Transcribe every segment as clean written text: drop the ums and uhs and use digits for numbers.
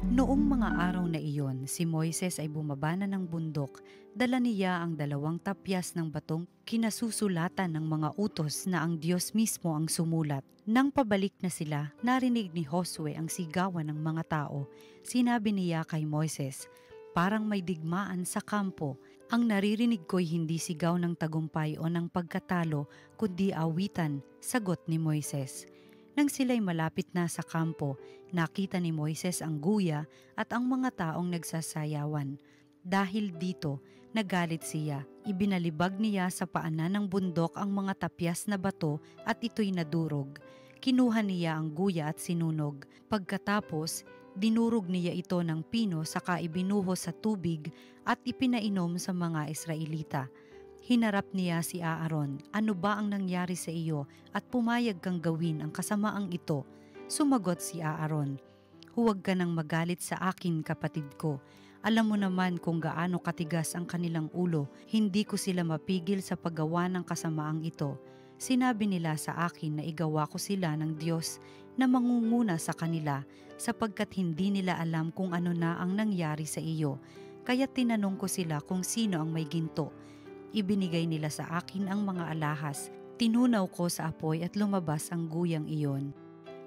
Noong mga araw na iyon, si Moises ay bumaba na ng bundok, dala niya ang 2 tapyas ng batong kinasusulatan ng mga utos na ang Diyos mismo ang sumulat. Nang pabalik na sila, narinig ni Josue ang sigawan ng mga tao. Sinabi niya kay Moises, "Parang may digmaan sa kampo. Ang naririnig ko'y hindi sigaw ng tagumpay o ng pagkatalo, kundi awitan," sagot ni Moises. Nang sila'y malapit na sa kampo, nakita ni Moises ang guya at ang mga taong nagsasayawan. Dahil dito, nagalit siya. Ibinalibag niya sa paanan ng bundok ang mga tapyas na bato at ito'y nadurog. Kinuha niya ang guya at sinunog. Pagkatapos, dinurog niya ito ng pino saka ibinuhos sa tubig at ipinainom sa mga Israelita. Hinarap niya si Aaron, "Ano ba ang nangyari sa iyo at pumayag kang gawin ang kasamaang ito?" Sumagot si Aaron, "Huwag ka nang magalit sa akin, kapatid ko. Alam mo naman kung gaano katigas ang kanilang ulo. Hindi ko sila mapigil sa paggawa ng kasamaang ito. Sinabi nila sa akin na igawa ko sila ng Diyos na mangunguna sa kanila, sapagkat hindi nila alam kung ano na ang nangyari sa iyo. Kaya tinanong ko sila kung sino ang may ginto. Ibinigay nila sa akin ang mga alahas. Tinunaw ko sa apoy at lumabas ang guyang iyon."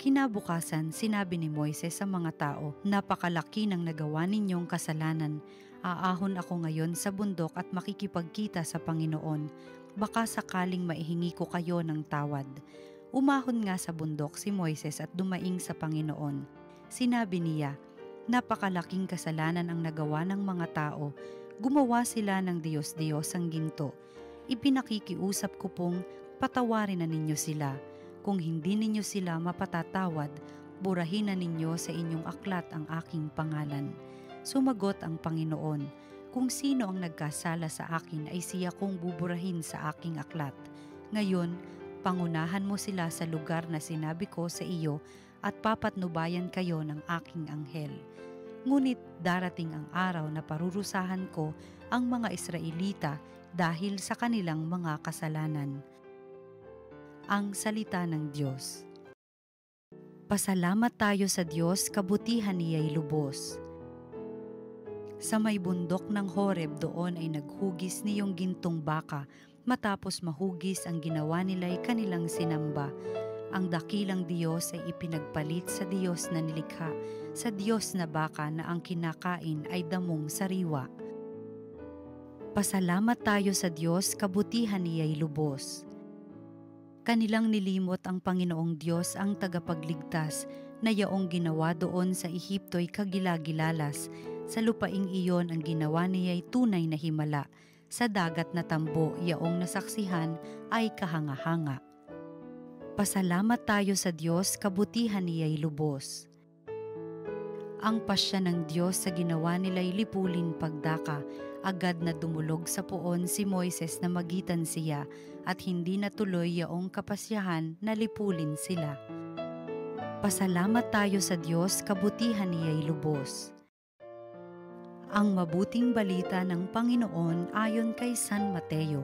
Kinabukasan, sinabi ni Moises sa mga tao, "Napakalaki ng nagawa ninyong kasalanan. Aahon ako ngayon sa bundok at makikipagkita sa Panginoon. Baka sakaling maihingi ko kayo ng tawad." Umahon nga sa bundok si Moises at dumaing sa Panginoon. Sinabi niya, "Napakalaking kasalanan ang nagawa ng mga tao. Gumawa sila ng Diyos-Diyos ang ginto. Ipinakikiusap ko pong patawarin na ninyo sila. Kung hindi ninyo sila mapatatawad, burahin na ninyo sa inyong aklat ang aking pangalan." Sumagot ang Panginoon, "Kung sino ang nagkasala sa akin ay siya kong buburahin sa aking aklat. Ngayon, pangunahan mo sila sa lugar na sinabi ko sa iyo at papatnubayan kayo ng aking anghel. Ngunit darating ang araw na parurusahan ko ang mga Israelita dahil sa kanilang mga kasalanan." Ang salita ng Diyos. Pasalamat tayo sa Diyos, kabutihan niya'y lubos. Sa may bundok ng Horeb, doon ay naghugis niyong gintong baka. Matapos mahugis, ang ginawa nila'y kanilang sinamba. Ang dakilang Diyos ay ipinagpalit sa Diyos na nilikha, sa Diyos na baka na ang kinakain ay damong sariwa. Pasalamat tayo sa Diyos, kabutihan niya'y lubos. Kanilang nilimot ang Panginoong Diyos, ang tagapagligtas, na yaong ginawa doon sa Ehipto'y kagilagilalas. Sa lupaing iyon ang ginawa niya'y tunay na himala. Sa dagat na tambo, yaong nasaksihan ay kahanga-hanga. Pasalamat tayo sa Diyos, kabutihan niya'y lubos. Ang pasya ng Diyos sa ginawa nila'y lipulin pagdaka. Agad na dumulog sa poon si Moises na magitan siya at hindi natuloy yaong kapasyahan na lipulin sila. Pasalamat tayo sa Diyos, kabutihan niya'y lubos. Ang mabuting balita ng Panginoon ayon kay San Mateo.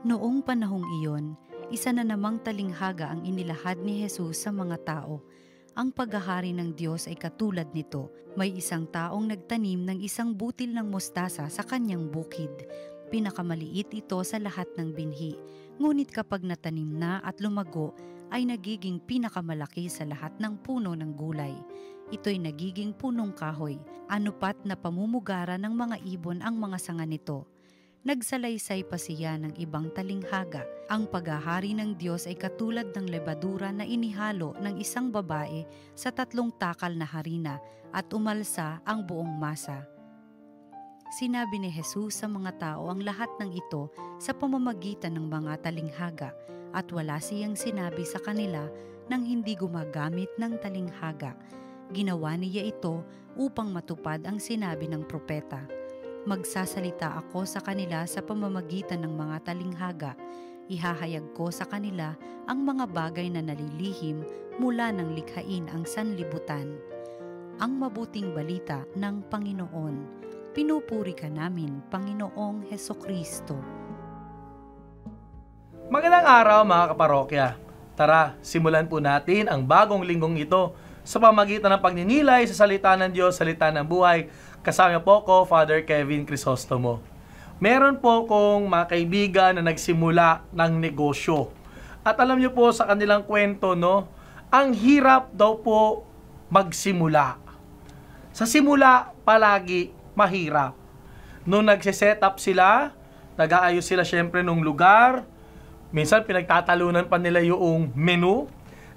Noong panahong iyon, isa na namang talinghaga ang inilahad ni Jesus sa mga tao. Ang paghahari ng Diyos ay katulad nito. May isang taong nagtanim ng isang butil ng mustasa sa kanyang bukid. Pinakamaliit ito sa lahat ng binhi. Ngunit kapag natanim na at lumago, ay nagiging pinakamalaki sa lahat ng puno ng gulay. Ito'y nagiging punong kahoy. Anupat na pamumugara ng mga ibon ang mga sanga nito. Nagsalaysay pa siya ng ibang talinghaga. Ang paghahari ng Diyos ay katulad ng lebadura na inihalo ng isang babae sa 3 takal na harina at umalsa ang buong masa. Sinabi ni Jesus sa mga tao ang lahat ng ito sa pamamagitan ng mga talinghaga, at wala siyang sinabi sa kanila nang hindi gumagamit ng talinghaga. Ginawa niya ito upang matupad ang sinabi ng propeta. Magsasalita ako sa kanila sa pamamagitan ng mga talinghaga. Ihahayag ko sa kanila ang mga bagay na nalilihim mula nang likhain ang sanlibutan. Ang mabuting balita ng Panginoon. Pinupuri ka namin, Panginoong Hesukristo. Magandang araw mga kaparokya. Tara, simulan po natin ang bagong linggong ito sa pamagitan ng pagninilay sa salita ng Diyos, salita ng buhay. Kasama po ko, Father Kevin Crisostomo. Meron po kong mga kaibigan na nagsimula ng negosyo. At alam niyo po sa kanilang kwento, no, ang hirap daw po magsimula. Sa simula, palagi mahirap. Nung nagsiset up sila, nag-aayos sila syempre nung lugar, minsan pinagtatalunan pa nila yung menu.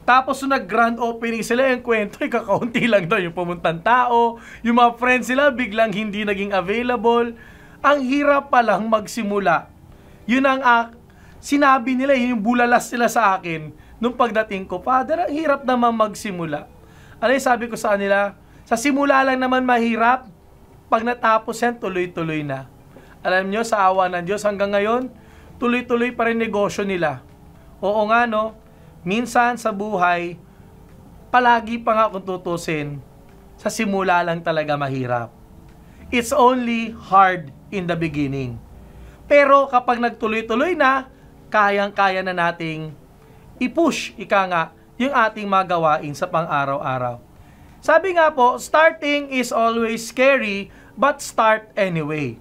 Tapos nung nag-grand opening sila, yung kwento, kakaunti lang daw yung pumuntang tao. Yung mga friends sila, biglang hindi naging available. Ang hirap palang magsimula. Yun ang sinabi nila, yung bulalas sila sa akin. Nung pagdating ko, Father, ang hirap naman magsimula. Ano yung sabi ko sa kanila? Sa simula lang naman mahirap. Pag natapos yan, tuloy-tuloy na. Alam nyo, sa awa ng Diyos hanggang ngayon, tuloy-tuloy pa rin negosyo nila. Oo nga, no? Minsan sa buhay, palagi pa nga kung tutusin, sa simula lang talaga mahirap. It's only hard in the beginning. Pero kapag nagtuloy-tuloy na, kayang-kaya na nating i-push, ika nga, yung ating magawain sa pang-araw-araw. Sabi nga po, starting is always scary, but start anyway.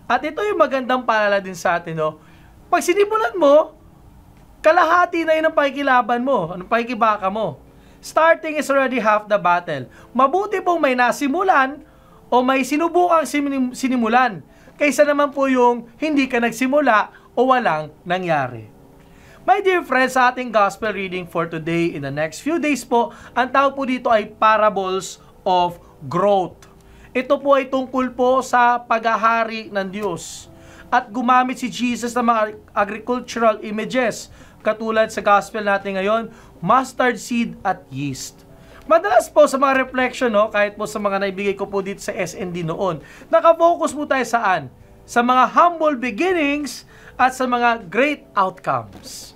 At ito yung magandang paalala din sa atin, no? Pag sinimulan mo, kalahati na yun ang pakikilaban mo, ang pakikibaka mo. Starting is already half the battle. Mabuti pong may nasimulan o may sinubukang sinimulan, kaysa naman po yung hindi ka nagsimula o walang nangyari. My dear friends, sa ating gospel reading for today, in the next few days po, ang tawag po dito ay parables of growth. Ito po ay tungkol po sa paghahari ng Diyos. At gumamit si Jesus ng mga agricultural images, katulad sa gospel natin ngayon, mustard seed at yeast. Madalas po sa mga reflection, no, kahit po sa mga naibigay ko po dito sa SND noon, nakafocus po tayo saan? Sa mga humble beginnings at sa mga great outcomes.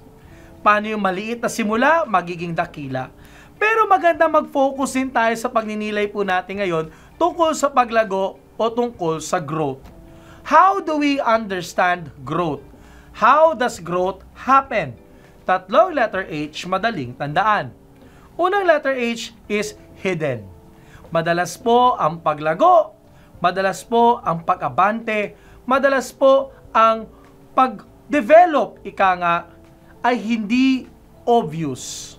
Paano yung maliit na simula, magiging dakila. Pero maganda mag-focus din tayo sa pagninilay po natin ngayon tungkol sa paglago o tungkol sa growth. How do we understand growth? How does growth happen? Tatlong letter H, madaling tandaan. Unang letter H is hidden. Madalas po ang paglago, madalas po ang pag-abante, madalas po ang pag-develop, ika nga, ay hindi obvious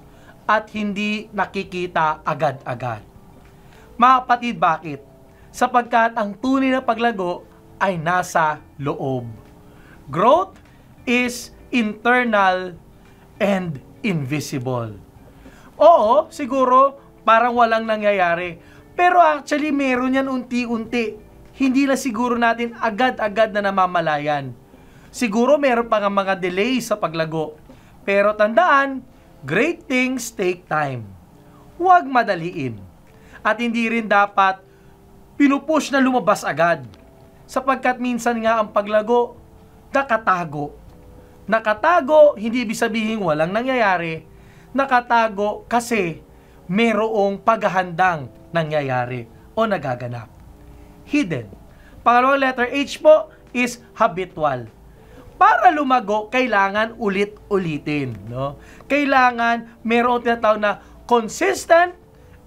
at hindi nakikita agad-agad. Mga kapatid, bakit? Sapagkat ang tunay na paglago ay nasa loob. Growth is internal and invisible. Oo, siguro parang walang nangyayari. Pero actually meron yan unti-unti. Hindi na siguro natin agad-agad na namamalayan. Siguro meron pa nga mga delay sa paglago. Pero tandaan, great things take time. Huwag madaliin. At hindi rin dapat pinupush na lumabas agad. Sapagkat minsan nga ang paglago, nakatago. Nakatago, hindi ibig sabihin walang nangyayari. Nakatago kasi merong paghahandang nangyayari o nagaganap. Hidden. Pangalawang letter H po is habitual. Para lumago, kailangan ulit-ulitin. No? Kailangan merong tinatawag na consistent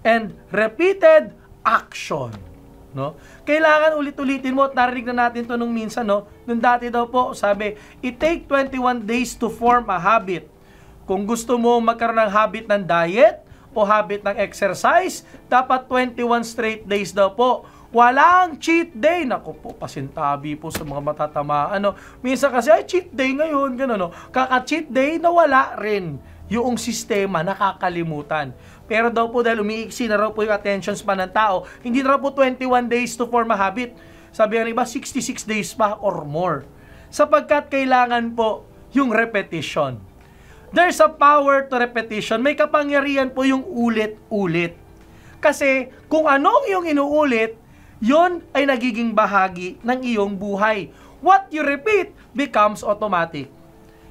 and repeated action. No? Kailangan ulit-ulitin mo at narinig na natin to nung minsan. No? Nung dati daw po, sabi, it take 21 days to form a habit. Kung gusto mo magkaroon ng habit ng diet o habit ng exercise, dapat 21 straight days daw po. Walang cheat day. Naku po, pasintabi po sa mga matatamaan. No? Minsan kasi, ay, cheat day ngayon. Ganun, no? Kaka-cheat day, nawala rin yung sistema, nakakalimutan. Pero daw po dahil umiiksi na raw po yung attention span ng tao, hindi na raw po 21 days to form a habit. Sabi ng iba, 66 days pa or more. Sapagkat kailangan po yung repetition. There's a power to repetition. May kapangyarihan po yung ulit-ulit. Kasi kung anong yung inuulit, yon ay nagiging bahagi ng iyong buhay. What you repeat becomes automatic.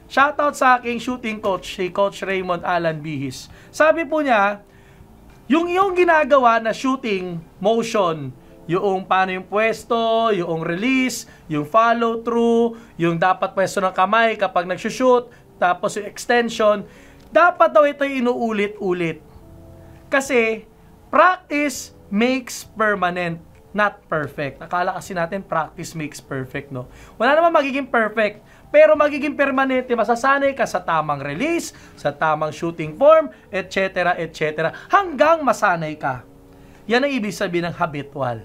Shoutout sa aking shooting coach, si Coach Raymond Alan Bihis. Sabi po niya, yung iyong ginagawa na shooting motion, yung paano yung pwesto, yung release, yung follow through, yung dapat pwesto ng kamay kapag nagsushoot, tapos yung extension, dapat daw ito inuulit-ulit. Kasi Practice makes permanent, not perfect. Akala kasi natin practice makes perfect, no? Wala naman magiging perfect, pero magiging permanente. Masasanay ka sa tamang release, sa tamang shooting form, etc., etc., hanggang masanay ka. Yan ang ibig sabihin ng habitual.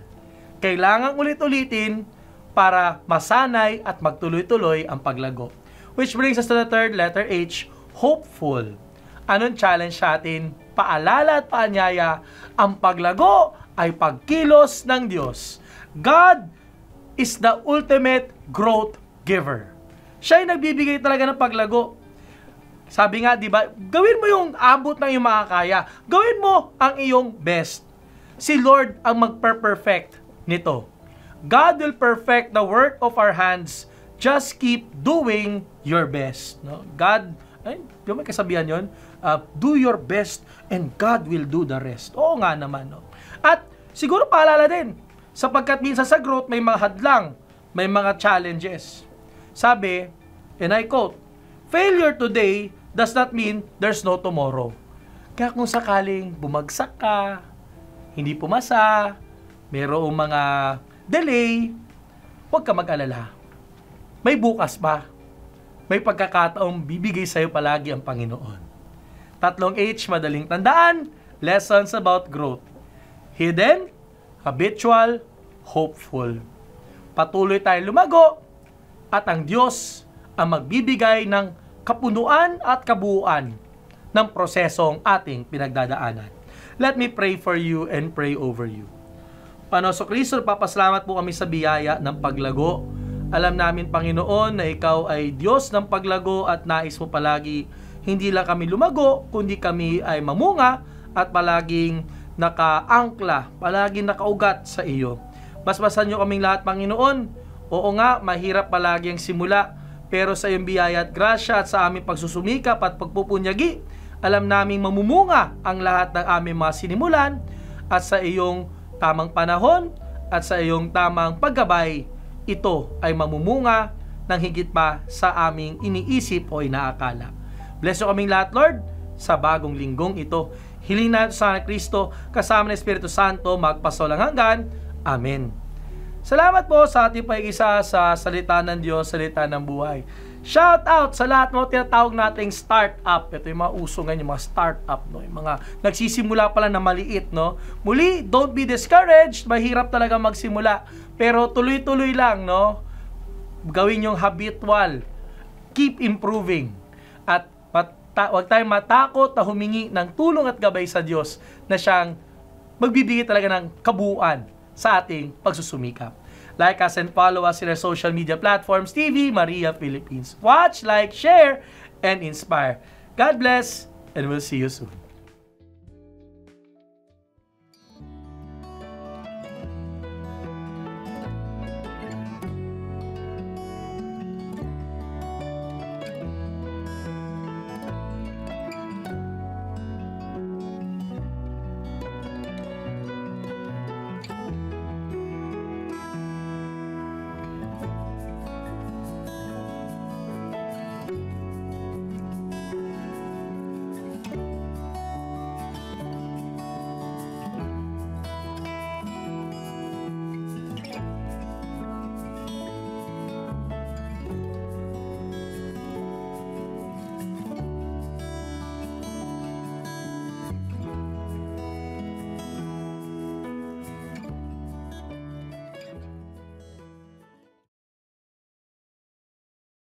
Kailangan ulit-ulitin para masanay at magtuloy-tuloy ang paglago. Which brings us to the third letter H, hopeful. Anong challenge natin? Paalala at paanyaya, ang paglago ay pagkilos ng Diyos. God is the ultimate growth giver. Siya ay nagbibigay talaga ng paglago. Sabi nga, di ba, gawin mo yung abot ng iyong makakaya. Gawin mo ang iyong best. Si Lord ang magper-perfect nito. God will perfect the work of our hands. Just keep doing your best. No? God, di ba may kasabihan yun? Do your best and God will do the rest. Oo nga naman. No? At siguro paalala din, sapagkat minsan sa growth may mga hadlang, may mga challenges. Sabi, and I quote, failure today does not mean there's no tomorrow. Kaya kung sakaling bumagsak ka, hindi pumasa, mayroong mga delay, huwag ka mag-alala. May bukas pa. May pagkakataong bibigay sa'yo palagi ang Panginoon. Tatlong H, madaling tandaan, lessons about growth. Hidden, habitual, hopeful. Patuloy tayo lumago at ang Diyos ang magbibigay ng kapunuan at kabuuan ng prosesong ating pinagdadaanan. Let me pray for you and pray over you. Panginoon Kristo, papasalamat po kami sa biyaya ng paglago. Alam namin, Panginoon, na Ikaw ay Diyos ng paglago at nais mo palagi hindi lang kami lumago, kundi kami ay mamunga at palaging nakaangkla, palaging nakaugat sa iyo. Basbasan niyo kaming lahat, Panginoon. Oo nga, mahirap palagi ang simula, pero sa iyong biyaya at grasya at sa aming pagsusumikap at pagpupunyagi, alam naming mamumunga ang lahat ng aming mga sinimulan at sa iyong tamang panahon at sa iyong tamang paggabay, ito ay mamumunga ng higit pa sa aming iniisip o inaakala. Bless nyo kaming lahat, Lord, sa bagong linggong ito. Hiling natin sa Kristo, kasama ng Espiritu Santo, magpasawalang hanggan. Amen. Salamat po sa ating pag-isa sa salita ng Diyos, salita ng buhay. Shout out sa lahat ng tinatawag nating startup. Ito yung mga uso ngayon, yung mga startup, no? Yung mga nagsisimula pala na maliit, no? Muli, don't be discouraged. Mahirap talaga magsimula. Pero tuloy-tuloy lang, no? Gawin yung habitual. Keep improving. At huwag tayong matakot na humingi ng tulong at gabay sa Diyos na siyang magbibigay talaga ng kabuuan sa ating pagsusumikap. Like us and follow us in our social media platforms, TV Maria Philippines. Watch, like, share, and inspire. God bless, and we'll see you soon.